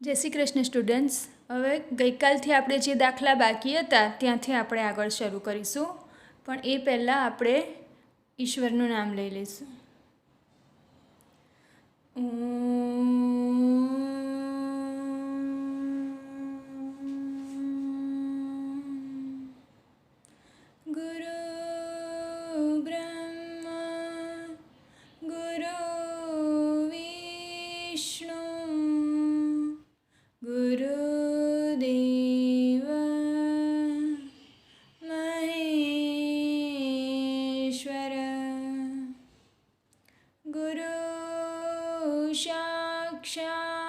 जय श्री कृष्ण स्टूडेंट्स। હવે ગઈકાલથી આપણે જે દાખલા બાકી હતા ત્યાંથી આપણે આગળ શરૂ કરીશું, પણ એ પહેલાં આપણે ઈશ્વરનું નામ લઈ લઈશું. ગુરુ બ્રહ્મા ગુરુ વિષ્ણુ ગુરુદેવ મહેશ્વર ગુરુ સાક્ષાત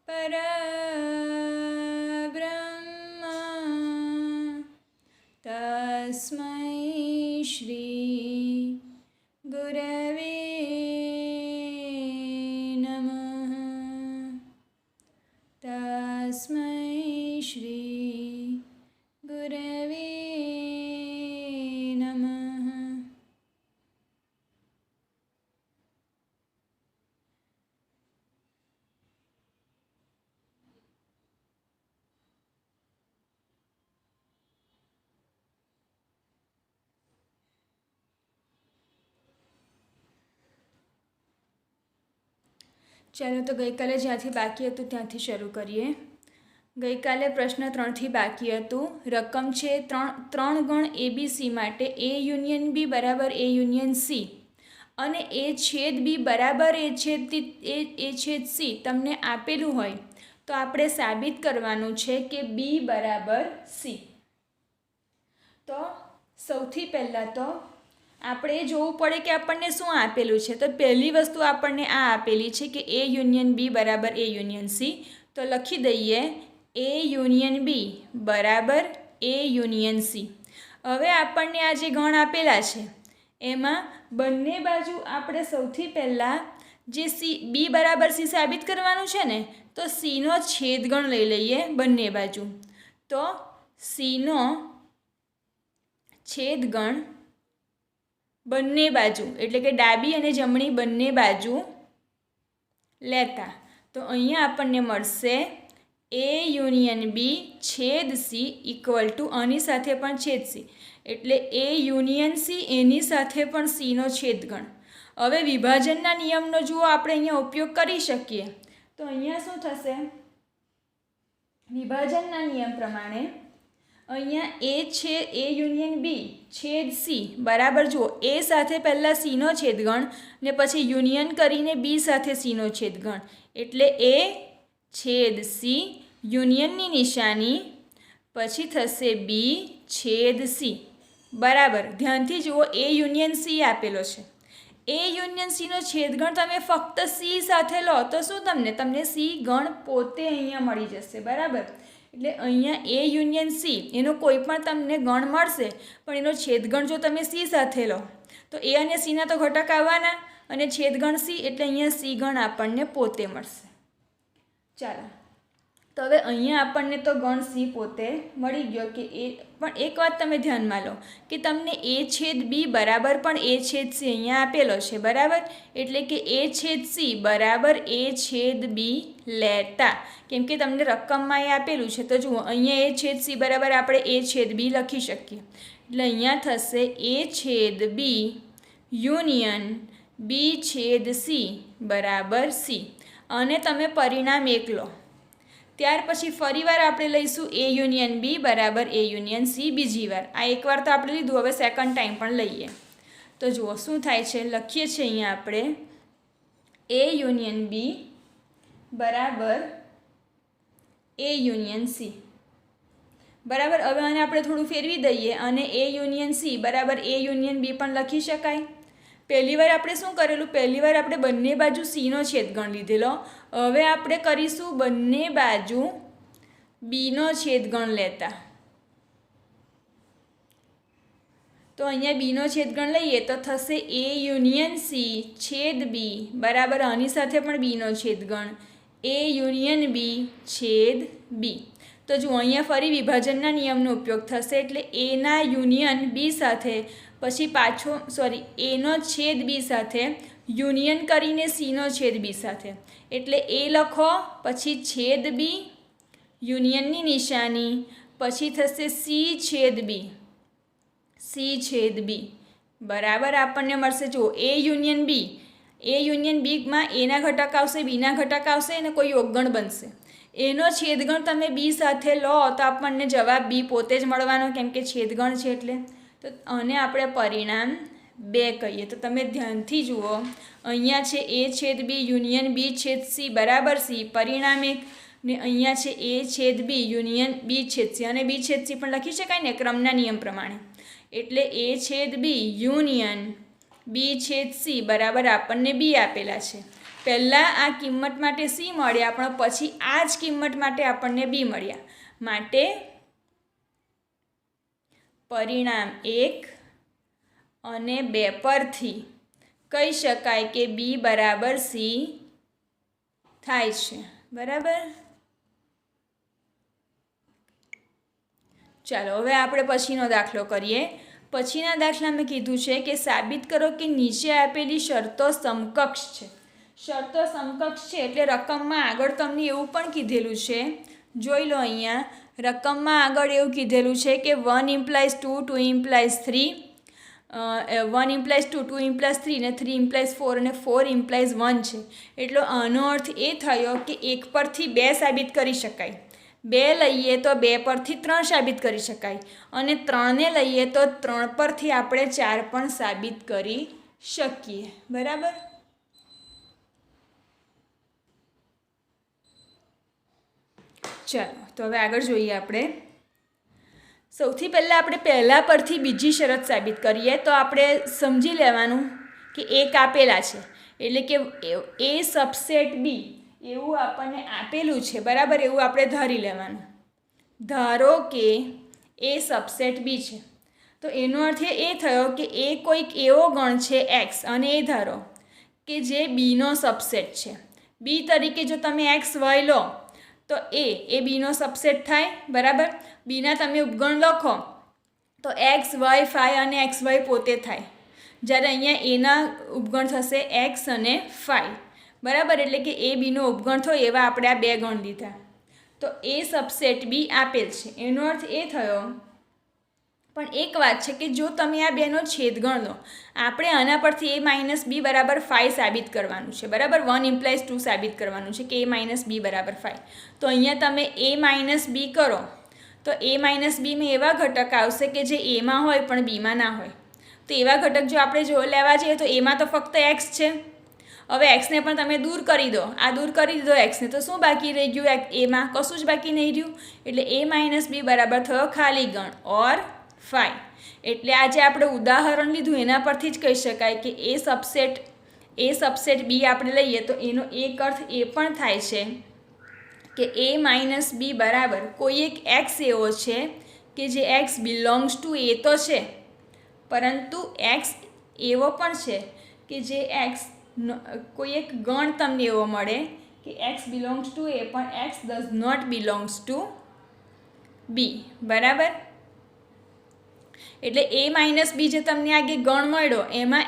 પરબ્રહ્મ તસ્મૈ શ્રી ગુરવે નમઃ. તસ્મૈ શ્રી ગુરવે નમઃ. ચાલો તો ગઈકાલે જ્યાંથી બાકી હતું ત્યાંથી શરૂ કરીએ. ગઈકાલે પ્રશ્ન 3થી બાકી હતું. રકમ છે ત્રણ ગણ ABC માટે A યુનિયન B બરાબર A યુનિયન C અને A છેદ B બરાબર A છેદ C તમને આપેલું હોય તો આપણે સાબિત કરવાનું છે કે B બરાબર C. તો સૌથી પહેલાં તો આપણે જોવું પડે કે આપણને શું આપેલું છે. તો પહેલી વસ્તુ આપણને આ આપેલી છે કે A યુનિયન B બરાબર A યુનિયન C. તો લખી દઈએ A યુનિયન B બરાબર A યુનિયન C. હવે આપણને આ જે ગણ આપેલા છે એમાં બંને બાજુ આપણે સૌથી પહેલાં જે B બરાબર C સાબિત કરવાનું છે ને, તો Cનો છેદગણ લઈ લઈએ બંને બાજુ. તો Cનો છેદગણ બંને બાજુ એટલે કે ડાબી અને જમણી બંને બાજુ લેતા તો અહીંયા આપણને મળશે A યુનિયન B છેદ C ઇક્વલ ટુ આની સાથે પણ છેદ C એટલે A યુનિયન C એની સાથે પણ Cનો છેદગણ. હવે વિભાજનના નિયમનો જુઓ આપણે અહીંયા ઉપયોગ કરી શકીએ. તો અહીંયા શું થશે? વિભાજનના નિયમ પ્રમાણે અહીંયા A યુનિયન B છેદ C બરાબર જુઓ A સાથે પહેલાં Cનો છેદગણ ને પછી યુનિયન કરીને B સાથે Cનો છેદગણ એટલે A છેદ C યુનિયનની નિશાની પછી થશે B છેદ C બરાબર. ધ્યાનથી જુઓ A યુનિયન C આપેલો છે. A યુનિયન Cનો છેદગણ તમે ફક્ત C સાથે લો તો શું તમને C ગણ પોતે અહીંયા મળી જશે બરાબર. એટલે અહીંયા A યુનિયન C એનો કોઈ પણ તમને ગણ મળશે પણ એનો છેદગણ જો તમે C સાથે લો તો A અને Cના તો ઘટક આવવાના અને છેદગણ C એટલે અહીંયા C ગણ આપણને પોતે મળશે. ચાલો તો હવે અહીંયા આપણને તો ગણ C પોતે મળી ગયો કે પણ એક વાત તમે ધ્યાનમાં લો કે તમને A છેદ B બરાબર પણ A છેદ C અહીંયા આપેલો છે બરાબર. એટલે કે A છેદ C બરાબર A છેદ B લેતા, કેમ કે તમને રકમમાં એ આપેલું છે. તો જુઓ અહીંયા A છેદ C બરાબર આપણે A છેદ B લખી શકીએ. એટલે અહીંયા થશે A છેદ B યુનિયન B છેદ C બરાબર C અને તમે પરિણામ એક લો. ત્યાર પછી ફરીવાર આપણે લઈશું A યુનિયન B બરાબર A યુનિયન C બીજી વાર. આ એકવાર તો આપણે લીધું, હવે સેકન્ડ ટાઈમ પણ લઈએ. તો જુઓ શું થાય છે. લખીએ છીએ અહીંયા આપણે A યુનિયન B બરાબર A યુનિયન C બરાબર. હવે આને આપણે થોડું ફેરવી દઈએ અને A યુનિયન C બરાબર A યુનિયન B પણ લખી શકાય. પહેલી વાર આપણે શું કરેલું? પહેલી વાર આપણે બંને બાજુ Cનો છેદગણ લીધેલો. હવે આપણે કરીશું બંને બાજુ Bનો છેદગણ લેતા. તો અહીંયા Bનો છેદગણ લઈએ તો થશે A યુનિયન C છેદ B બરાબર આની સાથે પણ Bનો છેદગણ A યુનિયન B છેદ B. તો જુઓ અહીંયા ફરી વિભાજનના નિયમનો ઉપયોગ થશે એટલે એના યુનિયન B સાથે પછી પાછો એનો છેદ B સાથે યુનિયન કરીને સીનો છેદ બી સાથે, એટલે એ લખો, પછી છેદ બી, યુનિયનની નિશાની, પછી થશે સી છેદ બી, સી છેદ બી બરાબર આપણને મળશે. જો એ યુનિયન બીમાં એના ઘટક આવશે, બીના ઘટક આવશે અને કોઈ યોગગણ બનશે. એનો છેદગણ તમે બી સાથે લો તો આપણને જવાબ બી પોતે જ મળવાનો, કેમ કે છેદગણ છે એટલે. તો આને આપણે પરિણામ 2 કહીએ. તો તમે ધ્યાનથી જુઓ, અહીંયા છે એ છેદ બી યુનિયન બી છેદ સી બરાબર સી, પરિણામ 1, ને અહીંયા છે એ છેદ બી યુનિયન બી છેદ સી, અને બી છેદ સી પણ લખી શકાય ને ક્રમના નિયમ પ્રમાણે. એટલે એ છેદ બી યુનિયન બી છેદ સી બરાબર આપણને બી આપેલા છે. પહેલાં આ કિંમત માટે સી મળ્યા, પણ પછી આ જ કિંમત માટે આપણને બી મળ્યા. માટે પરિણામ 1 અને 2 પરથી કહી શકાય કે બી બરાબર સી થાય છે. બરાબર. ચાલો હવે આપણે પછીનો દાખલો કરીએ. પછીના દાખલામાં કીધું છે કે સાબિત કરો કે નીચે આપેલી શરતો સમકક્ષ છે. શરતો સમકક્ષ છે એટલે રકમમાં આગળ તમને એવું પણ કીધેલું છે, જોઈ લો અહીંયા રકમમાં આગળ એવું કીધેલું છે કે 1 implies 2, 2 implies 3, 1 implies 2, 2 implies 3 ને 3 implies 4 અને 4 implies 1 છે. એટલે આનો અર્થ એ થયો કે 1 પરથી 2 સાબિત કરી શકાય, 2 લઈએ તો 2 પરથી 3 સાબિત કરી શકાય, અને 3ને લઈએ તો 3 પરથી આપણે 4 પણ સાબિત કરી શકીએ. બરાબર. ચાલો તો હવે આગળ જોઈએ આપણે. સૌથી પહેલાં આપણે પહેલાં પરથી બીજી શરત સાબિત કરીએ. તો આપણે સમજી લેવાનું કે એક આપેલા છે એટલે કે એ સબસેટ બી એવું આપણને આપેલું છે. બરાબર. એવું આપણે ધારી લેવાનું. ધારો કે એ સબસેટ બી છે, તો એનો અર્થ એ થયો કે એ કોઈક એવો ગણ છે એક્સ, અને એ ધારો કે જે બીનો સબસેટ છે. બી તરીકે જો તમે એક્સ વાય લો તો એ બીનો સબસેટ થાય. બરાબર. બીના તમે ઉપગણ લખો તો એક્સ વાય ફાઈ અને એક્સ વાય પોતે થાય, જ્યારે અહીંયા એના ઉપગણ થશે એક્સ અને ફાઈ. બરાબર. એટલે કે એ બીનો ઉપગણ થયો એવા આપણે આ 2 ગણ લીધા. તો એ સબસેટ બી આપેલ છે. એનો અર્થ એ થયો. પણ એક વાત છે કે જો તમે આ બેનો છેદગણ લો, આપણે આના પરથી એ માઇનસ બી બરાબર 5 સાબિત કરવાનું છે. બરાબર. 1 implies 2 સાબિત કરવાનું છે કે એ માઇનસ બી બરાબર 5. તો અહીંયા તમે એ માઇનસ બી કરો તો એ માઇનસ બીમાં એવા ઘટક આવશે કે જે એમાં હોય પણ બીમાં ના હોય. તો એવા ઘટક જો આપણે લેવા જઈએ તો એમાં તો ફક્ત એક્સ છે. હવે એક્સને પણ તમે દૂર કરી દો, આ દૂર કરી દીધો એક્સને, તો શું બાકી રહી ગયું? એમાં કશું જ બાકી નહીં રહ્યું. એટલે એ માઇનસ બી બરાબર થયો ખાલી ગણ ઓર 5. એટલે આ જે આપણે ઉદાહરણ લીધું એના પરથી જ કહી શકાય કે એ સબસેટ બી આપણે લઈએ તો એનો એક અર્થ એ પણ થાય છે કે એ માઇનસ બી બરાબર કોઈ એક એક્સ એવો છે કે જે એક્સ બિલોંગ્સ ટુ એ તો છે, પરંતુ એક્સ એવો પણ છે કે જે એક્સ કોઈ એક ગણ તમને એવો મળે કે એક્સ બિલોંગ્સ ટુ એ પણ x does not belongs to B. બરાબર. એટલે એ માઇનસ બી જે તમને આગે ગણ મળ્યો એમાં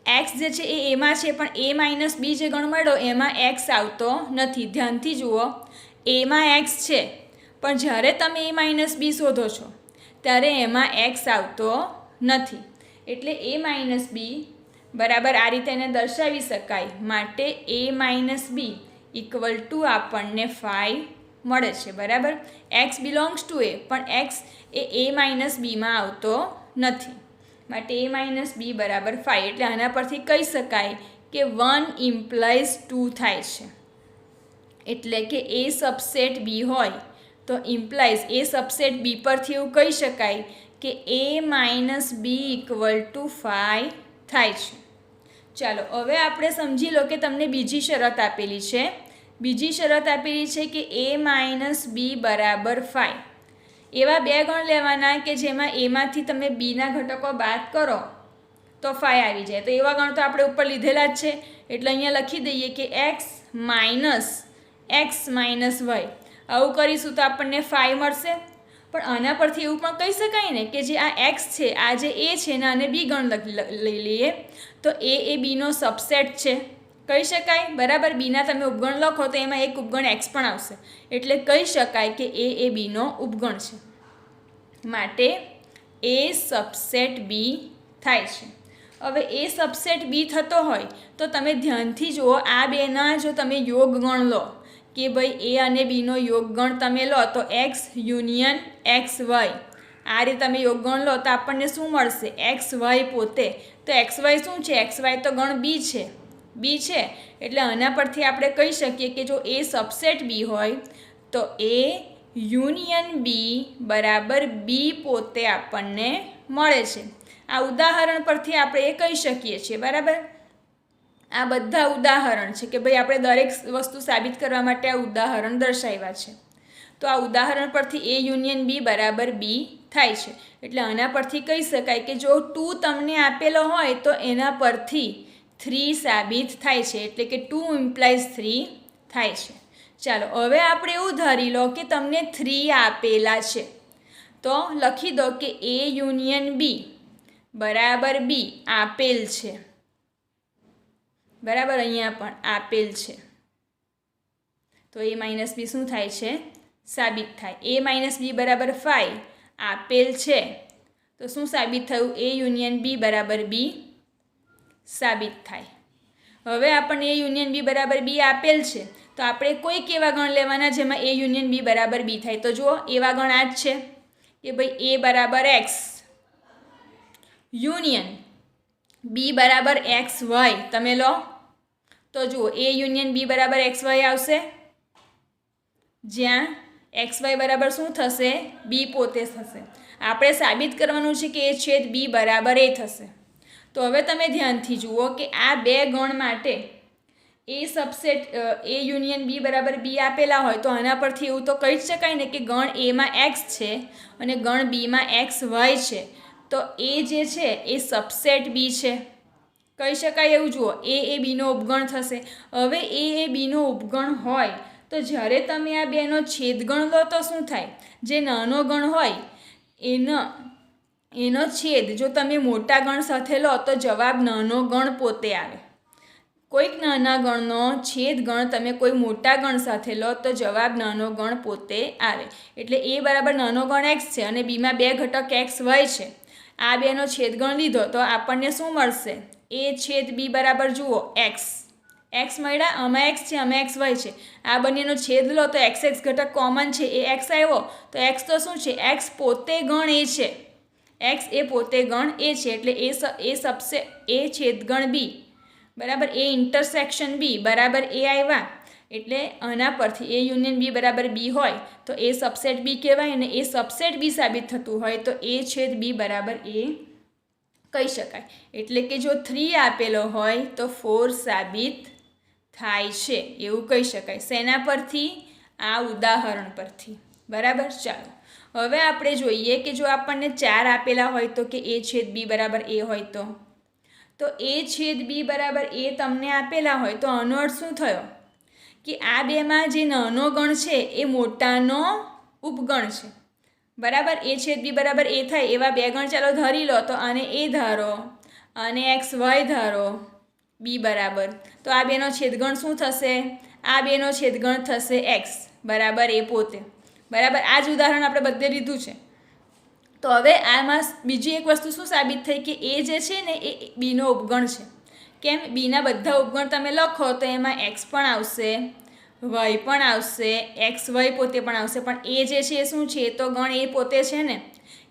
એક્સ જે છે એ એમાં છે, પણ એ માઇનસ બી જે ગણ મળ્યો એમાં એક્સ આવતો નથી. ધ્યાનથી જુઓ, એમાં એક્સ છે પણ જ્યારે તમે એ માઇનસ બી શોધો છો ત્યારે એમાં એક્સ આવતો નથી. એટલે એ માઇનસ બી બરાબર આ રીતે એને દર્શાવી શકાય. માટે એ માઇનસ બી ઇક્વલ ટુ આપણને 5 મળે છે. બરાબર. એક્સ બિલોંગ્સ ટુ એ, પણ એક્સ એ માઇનસ બીમાં આવતો નથી. માટે એ માઇનસ બી બરાબર 5. એટલે આના પરથી કહી શકાય કે 1 implies 2 થાય છે. એટલે કે એ સબસેટ બી હોય તો ઇમ્પ્લાઇઝ એ સબસેટ બી પરથી એવું કહી શકાય કે એ માઇનસ બી ઇક્વલ ટુ 5 થાય છે. ચાલો હવે આપણે સમજી લો કે તમને બીજી શરત આપેલી છે. બીજી શરત આપેલી છે કે એ માઇનસ બી બરાબર 5. એવા 2 ગણ લેવાના કે જેમાં એમાંથી તમે બીના ઘટકો બાદ કરો તો 5 આવી જાય. તો એવા ગણ તો આપણે ઉપર લીધેલા જ છે, એટલે અહીંયા લખી દઈએ કે એક્સ માઇનસ વાય. આવું કરીશું તો આપણને 5 મળશે. પણ આના પરથી એવું પણ કહી શકાય ને કે જે આ એક્સ છે, આ જે એ છે ને આને બી ગણ લઈ લઈએ તો એ બીનો સબસેટ છે, કહી શકાય. બરાબર, બીના તમે ઉપગણ લખો તો એમાં એક ઉપગણ એક્સ પણ આવશે, એટલે કહી શકાય કે એ બીનો ઉપગણ છે. માટે એ સબસેટ બી થાય છે. હવે એ સબસેટ બી થતો હોય તો તમે ધ્યાનથી જુઓ, આ બેના જો તમે યોગ ગણ લો કે ભાઈ એ અને બીનો યોગ ગણ તમે લો તો એક્સ યુનિયન એક્સ વાય, આ રીતે તમે યોગ ગણ લો તો આપણને શું મળશે? એક્સ વાય પોતે. તો એક્સ વાય શું છે? એક્સ વાય તો ગણ બી છે. એટલે આના પરથી આપણે કહી શકીએ કે જો એ સબસેટ બી હોય તો એ યુનિયન બી બરાબર બી પોતે આપણને મળે છે. આ ઉદાહરણ પરથી આપણે એ કહી શકીએ છીએ. બરાબર, આ બધા ઉદાહરણ છે કે ભાઈ આપણે દરેક વસ્તુ સાબિત કરવા માટે આ ઉદાહરણ દર્શાવ્યા છે. તો આ ઉદાહરણ પરથી એ યુનિયન બી બરાબર બી થાય છે. એટલે આના પરથી કહી શકાય કે જો 2 તમને આપેલો હોય તો એના પરથી 3 સાબિત થાય છે, એટલે કે 2 ઇમ્પ્લાઇઝ 3 થાય છે. ચાલો હવે આપણે એવું ધારી લો કે તમને 3 આપેલા છે, તો લખી દો કે એ યુનિયન બી બરાબર બી આપેલ છે. બરાબર, અહીંયા પણ આપેલ છે. તો એ માઇનસ બી શું થાય છે? સાબિત થાય. એ માઇનસ બી બરાબર 5 આપેલ છે તો શું સાબિત થયું? એ યુનિયન બી બરાબર બી સાબિત થાય. હવે આપણને એ યુનિયન બી બરાબર બી આપેલ છે તો આપણે કોઈક એવા ગણ લેવાના જેમાં એ યુનિયન બી બરાબર બી થાય. તો જુઓ, એવા ગણ આ જ છે કે ભાઈ એ બરાબર એક્સ યુનિયન બી બરાબર એક્સ વાય તમે લો તો જુઓ એ યુનિયન બી બરાબર એક્સ વાય આવશે, જ્યાં એક્સ વાય બરાબર શું થશે? બી પોતે થશે. આપણે સાબિત કરવાનું છે કે એ છેદ બી બરાબર એ થશે. તો હવે તમે ધ્યાનથી જુઓ કે આ બે ગણ માટે એ સબસેટ એ યુનિયન બી બરાબર બી આપેલા હોય તો આના પરથી એવું તો કહી જ શકાય ને કે ગણ એમાં એક્સ છે અને ગણ બીમાં એક્સ વાય છે, તો એ જે છે એ સબસેટ બી છે, કહી શકાય એવું. જુઓ, એ બીનો ઉપગણ થશે. હવે એ બીનો ઉપગણ હોય તો જ્યારે તમે આ બેનો છેદગણ લો તો શું થાય? જે નાનો ગણ હોય એનો છેદ જો તમે મોટા ગણ સાથે લો તો જવાબ નાનો ગણ પોતે આવે. કોઈક નાના ગણનો છેદ ગણ તમે કોઈ મોટા ગણ સાથે લો તો જવાબ નાનો ગણ પોતે આવે. એટલે એ બરાબર નાનો ગણ એક્સ છે અને બીમાં બે ઘટક એક્સ વાય છે. આ બેનો છેદગણ લીધો તો આપણને શું મળશે? એ છેદ બી બરાબર જુઓ એક્સ મળ્યા, આમાં એક્સ છે આમાં એક્સ વાય છે. આ બંનેનો છેદ લો તો એક્સ ઘટક કોમન છે, એ એક્સ આવ્યો તો એક્સ તો શું છે? એક્સ પોતે ગણ એ છે. એક્સ એ પોતે ગણ એ છે એટલે એ છેદગણ બી બરાબર એ ઇન્ટરસેક્શન બી બરાબર એ આવ્યા. એટલે આના પરથી એ યુનિયન બી બરાબર બી હોય તો એ સબસેટ બી કહેવાય, અને એ સબસેટ બી સાબિત થતું હોય તો એ છેદ બી બરાબર એ કહી શકાય. એટલે કે જો 3 આપેલો હોય તો 4 સાબિત થાય છે એવું કહી શકાય. શેના પરથી? આ ઉદાહરણ પરથી. બરાબર, ચાલો હવે આપણે જોઈએ કે જો આપણને 4 આપેલા હોય તો કે એ છેદ બી બરાબર એ હોય તો એ છેદ બી બરાબર એ તમને આપેલા હોય તો આનો અર્થ શું થયો? કે આ બેમાં જે નાનો ગણ છે એ મોટાનો ઉપગણ છે. બરાબર, એ છેદ બી બરાબર એ થાય એવા બે ગણ ચાલો ધારી લો. તો આને એ ધારો અને એક્સ વાય ધારો બી બરાબર, તો આ બેનો છેદગણ શું થશે? આ બેનો છેદગણ થશે એક્સ બરાબર એ પોતે. બરાબર, આ જ ઉદાહરણ આપણે બધે લીધું છે. તો હવે આમાં બીજી એક વસ્તુ શું સાબિત થઈ કે એ જે છે ને એ બીનો ઉપગણ છે. કેમ? બીના બધા ઉપગણ તમે લખો તો એમાં એક્સ પણ આવશે, વાય પણ આવશે, એક્સ વાય પોતે પણ આવશે, પણ એ જે છે એ શું છે? એ તો ગણ એ પોતે છે ને,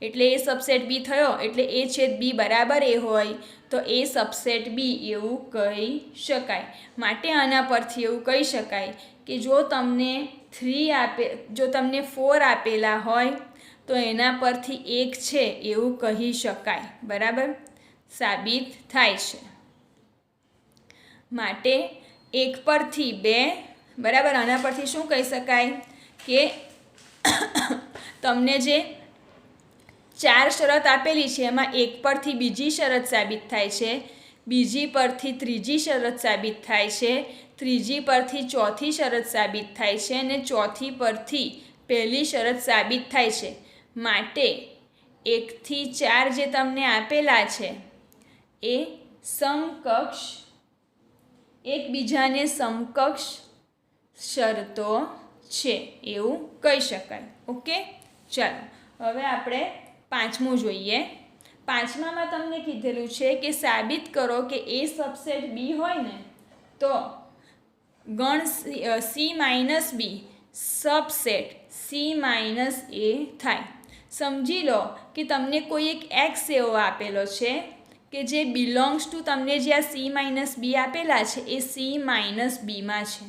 એટલે એ સબસેટ બી થયો. એટલે એ છેદ બી બરાબર એ હોય તો એ સબસેટ બી એવું કહી શકાય. માટે આના પરથી એવું કહી શકાય કે જો તમને 4 આપેલા હોય તો એના પરથી 1 છે એવું કહી શકાય. બરાબર, સાબિત થાય છે. માટે 1 પરથી 2 બરાબર, આના પરથી શું કહી શકાય કે તમને જે 4 શરત આપેલી છે એમાં 1 પરથી બીજી શરત સાબિત થાય છે, બીજી પરથી ત્રીજી શરત સાબિત થાય છે, ત્રીજી પરથી ચોથી શરત સાબિત થાય છે અને ચોથી પરથી પહેલી શરત સાબિત થાય છે. માટે 1 થી 4 જે તમને આપેલા છે એ સમકક્ષ એકબીજાને સમકક્ષ શરતો છે એવું કહી શકાય. ઓકે, ચાલો હવે આપણે પાંચમું જોઈએ. પાંચમામાં તમને કીધેલું છે કે સાબિત કરો કે એ સબસેટ બી હોય ને તો ગણ C minus B subset C minus A થાય. સમજી લો કે તમને કોઈ એક એક્સ એવો આપેલો છે કે જે બિલોંગ્સ ટુ તમને જે આ સી માઇનસ બી આપેલા છે એ સી માઇનસ બીમાં છે.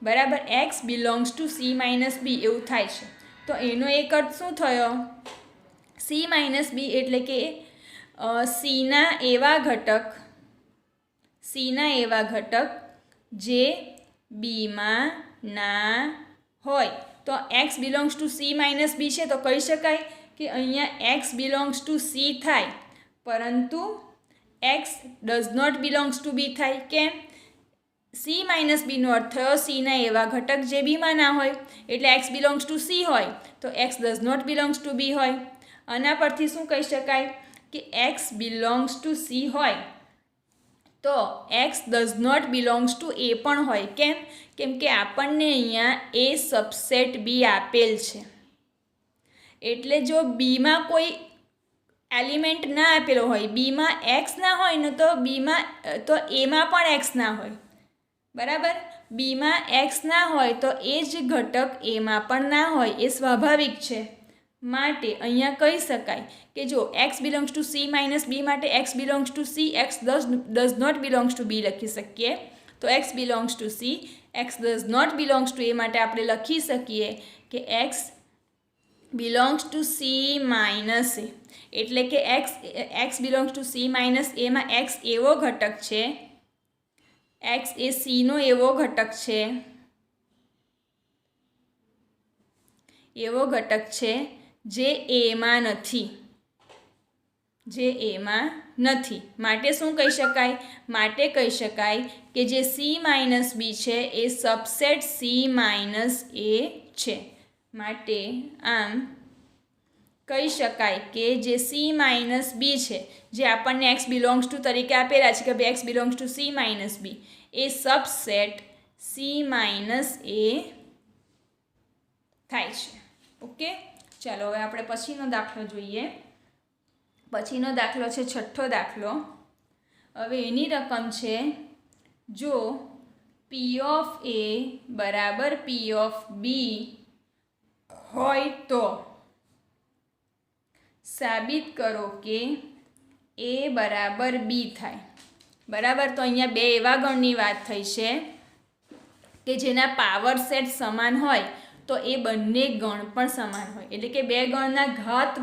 બરાબર, x belongs to C minus B એવું થાય છે. તો એનો એક અર્થ શું થયો? સી માઇનસ બી એટલે કે સીના એવા ઘટક જે બીમાં ના હોય. તો x belongs to C minus B છે તો કહી શકાય કે અહીંયા એક્સ બિલોંગ્સ ટુ સી થાય, પરંતુ x does not belongs to B થાય. કેમ? સી માઇનસ બીનો અર્થ થયો સીના એવા ઘટક જે બીમાં ના હોય, એટલે એક્સ બિલોંગ્સ ટુ સી હોય તો x does not belongs to B હોય. આના પરથી શું કહી શકાય કે એક્સ બિલોંગ્સ ટુ સી હોય તો x does not belongs to A પણ હોય. કેમ? કેમ કે આપણને અહીંયા એ સબસેટ બી આપેલ છે, એટલે જો બીમાં કોઈ એલિમેન્ટ ના આપેલો હોય, બીમાં એક્સ ના હોય ને તો એમાં પણ એક્સ ના હોય. બરાબર, બીમાં એક્સ ના હોય તો એ જ ઘટક એમાં પણ ના હોય, એ સ્વાભાવિક છે. માટે અહીંયા કહી શકાય કે જો x belongs to C minus B માટે x belongs to C, x does not belongs to B લખી શકીએ. તો x belongs to C, x does not belongs to A માટે આપણે લખી શકીએ કે x belongs to C minus A. એટલે કે x belongs to C minus એમાં એક્સ એવો ઘટક છે, એક્સ એ સીનો એવો ઘટક છે જે એમાં નથી. માટે શું કહી શકાય? માટે કહી શકાય કે જે સી માઇનસ બી છે એ સબસેટ સી માઇનસ એ છે. માટે આમ કહી શકાય કે જે સી માઇનસ બી છે, જે આપણને એક્સ બિલોંગ્સ ટુ તરીકે આપેલા છે કે ભાઈ x belongs to C minus B, એ સબસેટ સી માઇનસ એ થાય છે. ઓકે, ચાલો હવે આપણે પછીનો દાખલો જોઈએ. પછીનો દાખલો છે છઠ્ઠો દાખલો. હવે એની રકમ છે જો પી ઓફ એ બરાબર પી ઓફ બી હોય તો સાબિત કરો કે એ બરાબર બી થાય. બરાબર, તો અહીંયા બે એવા ગણની વાત થઈ છે કે જેના પાવર સેટ સમાન હોય તો એ બંને ગણ પણ સમાન હોય. એટલે કે બે ગણના ઘાત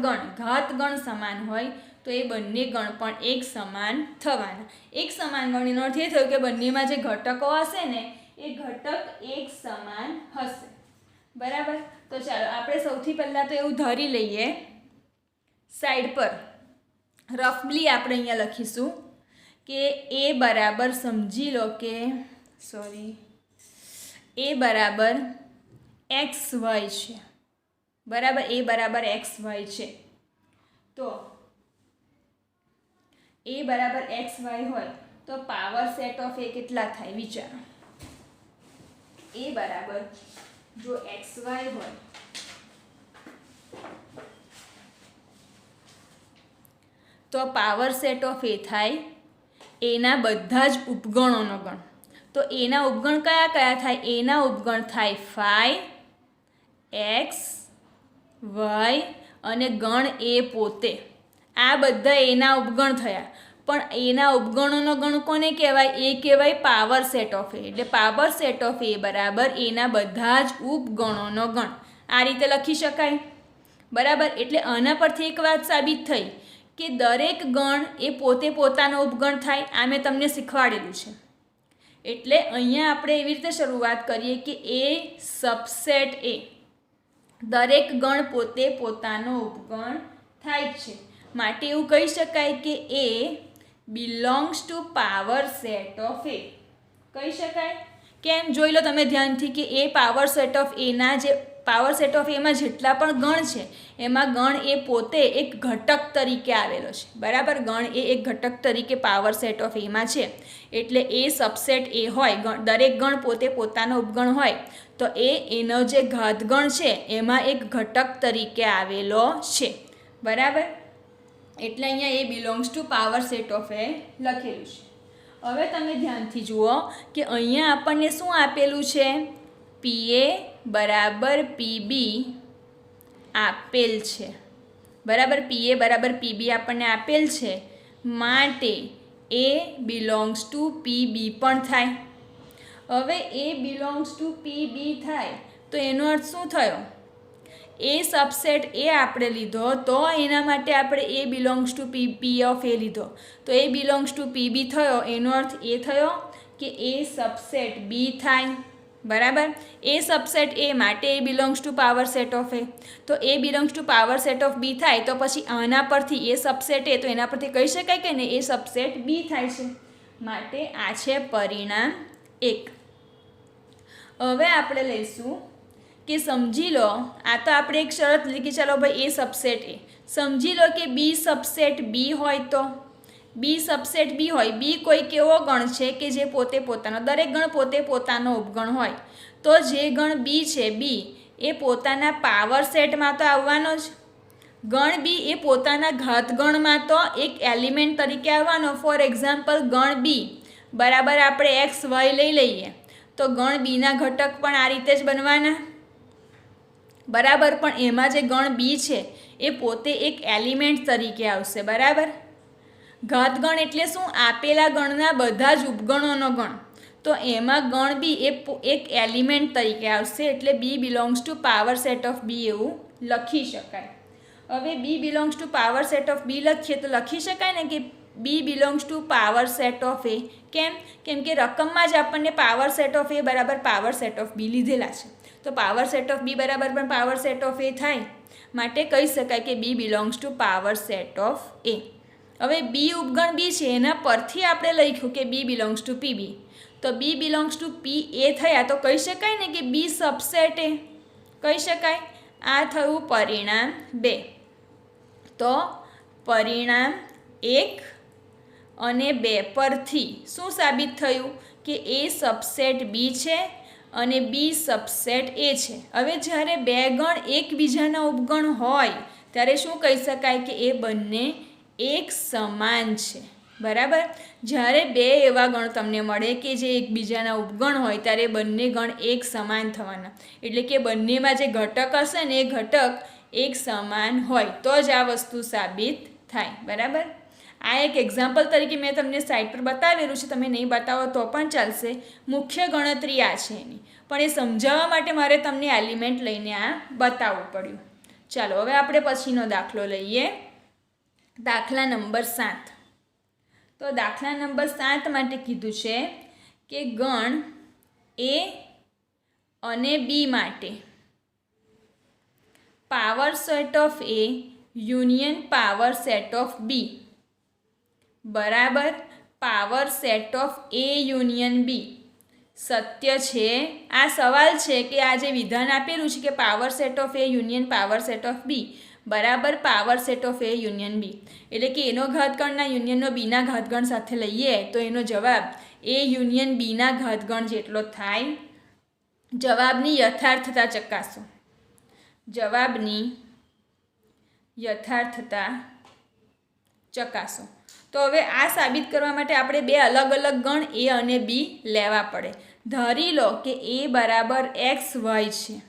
ગણ સમાન હોય તો એ બંને ગણ પણ એક સમાન થવાના. એક સમાન ગણનો અર્થ એ થયો કે બંનેમાં જે ઘટકો હશે ને એ ઘટક એક સમાન હશે. બરાબર, તો ચાલો આપણે સૌથી પહેલાં તો એવું ધારી લઈએ, સાઈડ પર રફલી આપણે અહીંયા લખીશું કે એ બરાબર, સમજી લો કે એ બરાબર એક્સ વાય છે. બરાબર, એ બરાબર એક્સ વાય છે. તો એ બરાબર એક્સ વાય હોય તો પાવર સેટ ઓફ એ કેટલા થાય વિચારો. એ બરાબર જો એક્સ વાય હોય તો પાવર સેટ ઓફ એ થાય એના બધા જ ઉપગણોનો ગણ. તો એના ઉપગણ કયા કયા થાય? એના ઉપગણ થાય ફાઈ, એક્સ, વાય અને ગણ એ પોતે. આ બધા એના ઉપગણ થયા. પણ એના ઉપગણોનો ગણ કોને કહેવાય? એ કહેવાય પાવર સેટ ઓફ એ. એટલે પાવર સેટ ઓફ એ બરાબર એના બધા જ ઉપગણોનો ગણ. આ રીતે લખી શકાય. બરાબર, એટલે આના પરથી એક વાત સાબિત થઈ કે દરેક ગણ એ પોતે પોતાનો ઉપગણ થાય. આ મેં તમને શીખવાડેલું છે. એટલે અહીંયા આપણે એવી રીતે શરૂઆત કરીએ કે એ સબસેટ એ, દરેક ગણ પોતે પોતાનો ઉપગણ થાય છે. માટે એવું કહી શકાય કે A belongs to power set of A. કહી શકાય. કેમ? જોઈ લો તમે ધ્યાનથી કે એ પાવર સેટ ઓફ એના જે પાવર સેટ ઓફ એમાં જેટલા પણ ગણ છે એમાં ગણ એ પોતે એક ઘટક તરીકે આવેલો છે, બરાબર. ગણ એ એક ઘટક તરીકે પાવર સેટ ઓફ એમાં છે, એટલે એ સબસેટ એ હોય, દરેક ગણ પોતે પોતાનો ઉપગણ હોય તો એનો જે ઘાતગણ છે એમાં એક ઘટક તરીકે આવેલો છે, બરાબર. એટલે અહીંયા A belongs to power set of A લખેલું છે. હવે તમે ધ્યાનથી જુઓ કે અહીંયા આપણને શું આપેલું છે, પીએ બરાબર પીબી આપેલ છે, બરાબર. પીએ બરાબર પીબી આપણને આપેલ છે, માટે એ બિલોંગ્સ ટુ પીબી પણ થાય. હવે એ બિલોંગ્સ ટુ પીબી થાય તો એનો અર્થ શું થયો, એ સબસેટ એ આપણે લીધો તો એના માટે આપણે એ બિલોંગ્સ ટુ પી ઓફ એ લીધો તો એ બિલોંગ્સ ટુ પીબી થયો. એનો અર્થ એ થયો કે એ સબસેટ બી થાય, બરાબર. એ સબસેટ એ માટે A belongs to power set of A, તો A belongs to power set of B થાય તો પછી આના પરથી એ સબસેટ એ, તો એના પરથી કહી શકાય કે ને એ સબસેટ બી થાય છે, માટે આ છે પરિણામ 1. હવે આપણે લઈશું કે સમજી લો, આ તો આપણે એક શરત લીધી કે ચાલો ભાઈ એ સબસેટ એ, સમજી લો કે બી સબસેટ બી હોય તો બી સબસેટ બી હોય, બી કોઈક એવો ગણ છે કે જે પોતે પોતાનો, દરેક ગણ પોતે પોતાનો ઉપગણ હોય, તો જે ગણ બી છે બી એ પોતાના પાવર સેટમાં તો આવવાનો જ, ગણ બી એ પોતાના ઘાતગણમાં તો એક એલિમેન્ટ તરીકે આવવાનો. ફોર એક્ઝામ્પલ ગણ બી બરાબર આપણે એક્સ વાય લઈ લઈએ તો ગણ બીના ઘટક પણ આ રીતે જ બનવાના, બરાબર. પણ એમાં જે ગણ બી છે એ પોતે એક એલિમેન્ટ તરીકે આવશે, બરાબર. ઘાતગણ એટલે શું, આપેલા ગણના બધા જ ઉપગણોનો ગણ, તો એમાં ગણ બી એ એક એલિમેન્ટ તરીકે આવશે, એટલે B belongs to power set of B એવું લખી શકાય. હવે B belongs to power set of B લખીએ તો લખી શકાય ને કે B belongs to power set of A. કેમ કે રકમમાં જ આપણને પાવર સેટ ઓફ એ બરાબર પાવર સેટ ઓફ બી લીધેલા છે, તો પાવર સેટ ઓફ બી બરાબર પણ પાવર સેટ ઓફ એ થાય, માટે કહી શકાય કે B belongs to power set of A. હવે બી ઉપગણ બી છે એના પરથી આપણે લખ્યું કે બી બિલોંગ્સ ટુ પીબી, તો બી બિલોંગ્સ ટુ પી એ થયા તો કહી શકાય ને કે બી સબસેટ એ, કહી શકાય. આ થયું પરિણામ 2. તો પરિણામ 1 અને 2 પરથી શું સાબિત થયું કે એ સબસેટ બી છે અને બી સબસેટ એ છે. હવે જ્યારે બે ગણ એકબીજાના ઉપગણ હોય ત્યારે શું કહી શકાય કે એ બંને એક સમાન છે, બરાબર. જ્યારે બે એવા ગણ તમને મળે કે જે એકબીજાના ઉપગણ હોય ત્યારે બંને ગણ એક સમાન થવાના, એટલે કે બંનેમાં જે ઘટક હશે ને એ ઘટક એક સમાન હોય તો જ આ વસ્તુ સાબિત થાય, બરાબર. આ એક એક્ઝામ્પલ તરીકે મેં તમને સાઇટ પર બતાવેલું છે, તમે નહીં બતાવો તો પણ ચાલશે. મુખ્ય ગણતરી આ છે એની, પણ એ સમજાવવા માટે મારે તમને એલિમેન્ટ લઈને આ બતાવવું પડ્યું. ચાલો હવે આપણે પછીનો દાખલો લઈએ, દાખલા નંબર 7. તો દાખલા નંબર 7 માટે કીધું છે કે ગણ એ અને બી માટે power set of A union power set of B બરાબર power set of A union B સત્ય છે. આ સવાલ છે કે આ જે વિધાન આપેલું છે કે power set of A union power set of B બરાબર power set of A union B, એટલે કે એનો ઘાતગણના યુનિયનનો બીના ઘાતગણ સાથે લઈએ તો એનો જવાબ એ યુનિયન બીના ઘાતગણ જેટલો થાય. જવાબની યથાર્થતા ચકાસો, જવાબની યથાર્થતા ચકાસો. તો હવે આ સાબિત કરવા માટે આપણે બે અલગ અલગ ગણ એ અને બી લેવા પડે. ધારી લો કે એ બરાબર એક્સ વાય છે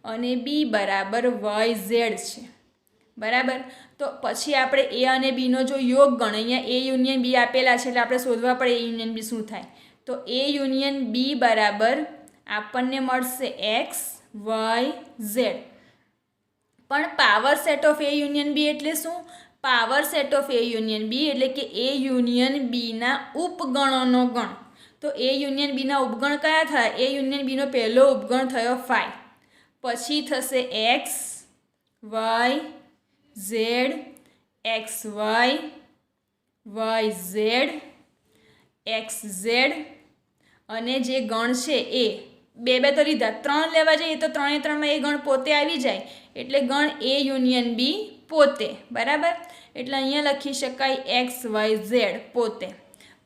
અને બી બરાબર વાય ઝેડ છે, બરાબર. તો પછી આપણે એ અને બીનો જો યોગ ગણ, અહીંયા એ યુનિયન બી આપેલા છે એટલે આપણે શોધવા પડે એ યુનિયન બી શું થાય. તો એ યુનિયન બી બરાબર આપણને મળશે એક્સ વાય ઝેડ. પણ power set of A union B એટલે શું, power set of A union B એટલે કે એ યુનિયન બીના ઉપગણોનો ગણ. તો એ યુનિયન બીના ઉપગણ કયા થયા, એ યુનિયન બીનો પહેલો ઉપગણ થયો 5, પછી થશે X Y Z X Y Y Z X Z અને જે ગણ છે એ બે બે તો લીધા, 3 લેવા જઈએ તો 3 એ 3માં એ ગણ પોતે આવી જાય, એટલે ગણ એ યુનિયન બી પોતે, બરાબર. એટલે અહીંયા લખી શકાય એક્સ વાય ઝેડ પોતે.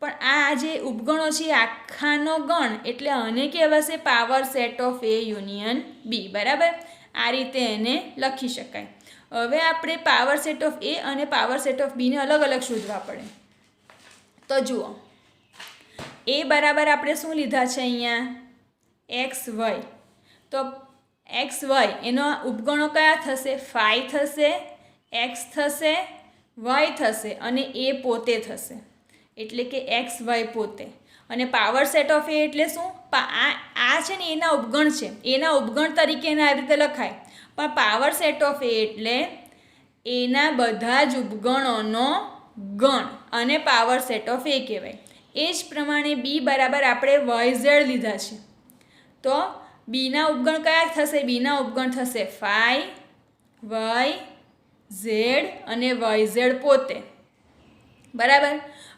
પણ આ જે ઉપગણો છે આખાનો ગણ, એટલે આને કહેવાશે power set of A union B, બરાબર. આ રીતે એને લખી શકાય. હવે આપણે પાવર સેટ ઓફ એ અને પાવર સેટ ઓફ બીને અલગ અલગ શોધવા પડે. તો જુઓ, એ બરાબર આપણે શું લીધા છે અહીંયા? X Y. તો એક્સ વાય એનો ઉપગણો કયા થશે? 5 થશે, એક્સ થશે, વાય થશે અને એ પોતે થશે, એટલે કે એક્સ વાય પોતે. અને પાવર સેટ ઓફ એ એટલે શું? આ છે ને એના ઉપગણ છે, એના ઉપગણ તરીકે એને આવી રીતે લખાય. પણ પાવર સેટ ઓફ એ એટલે એના બધા જ ઉપગણોનો ગણ, અને પાવર સેટ ઓફ એ કહેવાય. એ જ પ્રમાણે બી બરાબર આપણે વાય ઝેડ લીધા છે. તો બીના ઉપગણ કયા થશે? બીના ઉપગણ થશે 5, વાય ઝેડ અને વાય ઝેડ પોતે, બરાબર.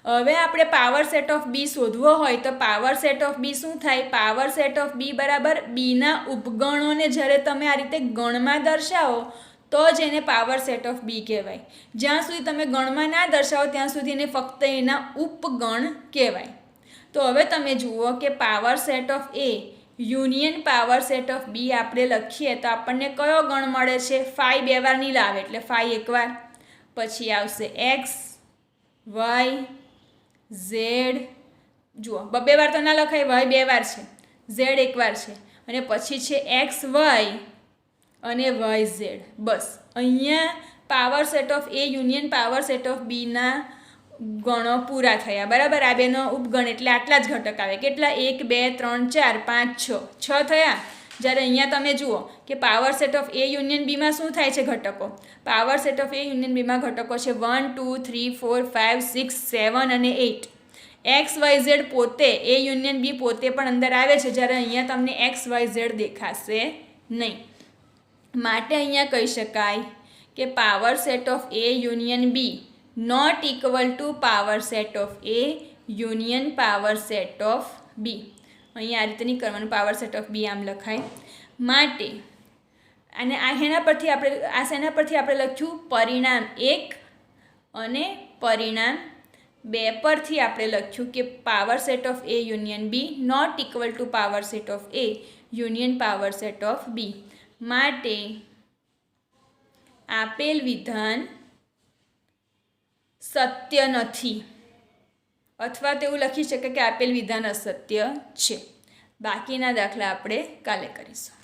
હવે આપણે પાવર સેટ ઓફ બી શોધવો હોય તો પાવર સેટ ઓફ બી શું થાય? પાવર સેટ ઓફ બી બરાબર બીના ઉપગણોને જ્યારે તમે આ રીતે ગણમાં દર્શાવો તો જ એને પાવર સેટ ઓફ બી કહેવાય. જ્યાં સુધી તમે ગણમાં ના દર્શાવો ત્યાં સુધી એને ફક્ત એના ઉપગણ કહેવાય. તો હવે તમે જુઓ કે power set of A union power set of B આપણે લખીએ તો આપણને કયો ગણ મળે છે? 5 બે વાર નહીં લાવે એટલે 5 એકવાર, પછી આવશે એક્સ વાય ઝેડ, જુઓ બબે વાર તો ના લખાય, વાય બે વાર છે, ઝેડ એકવાર છે, અને પછી છે એક્સ વાય અને વાય ઝેડ. બસ અહીંયા power set of A union power set of બીના ગણો પૂરા થયા, બરાબર. આ બેનો ઉપગણ એટલે આટલા જ ઘટક આવે. કેટલા? 1 2 3 4 5 6 થયા. જ્યારે અહીંયા તમે જુઓ કે power set of A union બીમાં શું થાય છે ઘટકો? Power set of A union બીમાં ઘટકો છે 1 2 3 4 5 6 7 અને 8. એક્સ વાય ઝેડ પોતે એ યુનિયન બી પોતે પણ અંદર આવે છે, જ્યારે અહીંયા તમને એક્સ વાય ઝેડ દેખાશે નહીં. માટે અહીંયા કહી શકાય કે power set of A union B not equal to power set of A union power set of B. અહીંયા આ રીતે નહીં કરવાનું, પાવર સેટ ઓફ બી આમ લખાય. માટે અને શેના પરથી આપણે લખ્યું? પરિણામ 1 અને પરિણામ 2 પરથી આપણે લખ્યું કે power set of A union B not equal to power set of A union power set of B. માટે આપેલ વિધાન સત્ય નથી, અથવા તેવું લખી શકાય કે આપેલ વિધાન અસત્ય છે. બાકીના દાખલા આપણે કાલે કરીશું.